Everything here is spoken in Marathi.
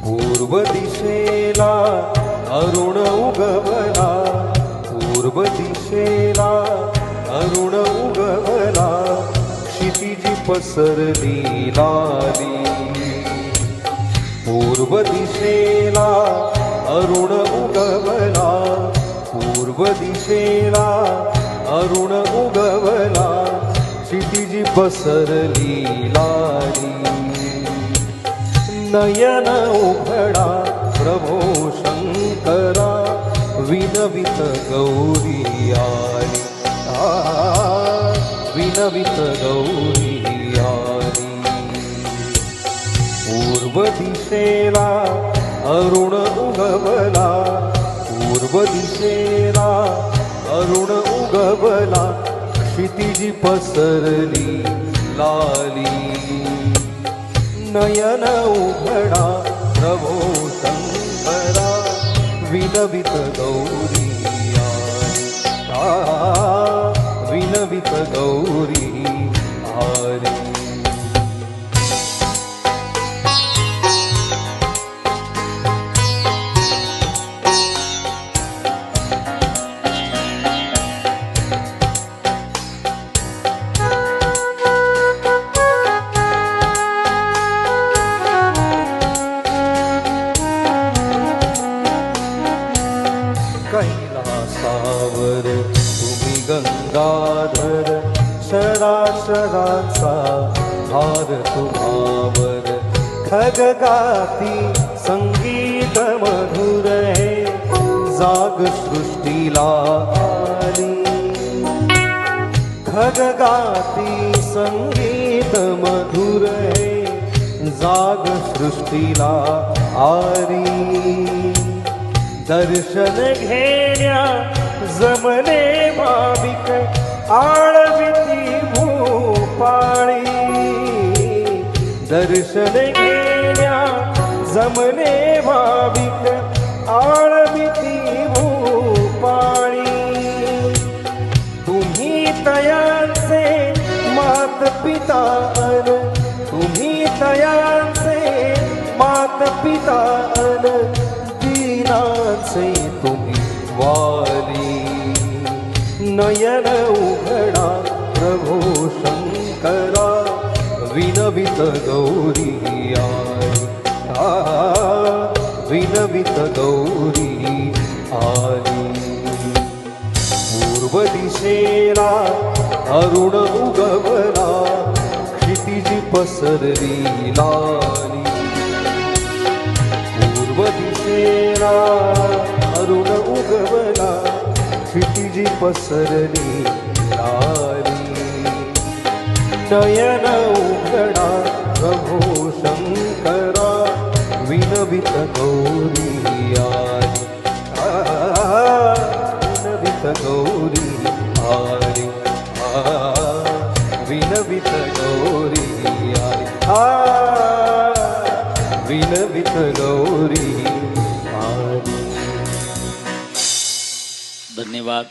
पूर्व दिशेला अरुण उगवला, पूर्व दिशेला अरुण उगवला, क्षितिजी पसरली लाली। पूर्व दिशेला अरुण उगवला, पूर्व दिशेला अरुण उगवला, क्षितिजी पसरली लाली। नयन उघडा प्रभो शंकरा, विनवित गौरी आली, विनवित गौरी आली। पूर्व दिशेला अरुण उगवला, पूर्व दिशेला अरुण उगवला, क्षितिजी पसरली लाली। नयन उघडा प्रभो शंकरा, विनवित गौरी आली, विनवित गौरी आली। कैलासावर तुम्ही गंगाधर, शराशरांचा भार तुम्हावर। खगगाती संगीत मधुर है, जाग सृष्टीला आली। खगगाती संगीत मधुर है, जाग सृष्टीला आली। दर्शन घेण्या जमले भाविक, आळविती भूपाळी। दर्शन घेण्या जमले भाविक, आळविती भूपाळी। तुम्ही तयांचे मात पिता अन, तुम्ही तयांचे मात पिता अन, दीनांचे तुम्ही वाली। नयन उघडा प्रभो शंकरा, विनवित गौरी आली, विनवित गौरी आली। पूर्व दिशेला अरुण उगवला, क्षितिजी पसरली लाली। पूर्व दिशेला अरुण उगवला, क्षितिजी पसरली लाली। नयन उघडा प्रभो शंकरा, विनवित गौरी आली, विनवित गौरी आली, विनवित गौरी आली, विनवित गौरी आली। धन्यवाद।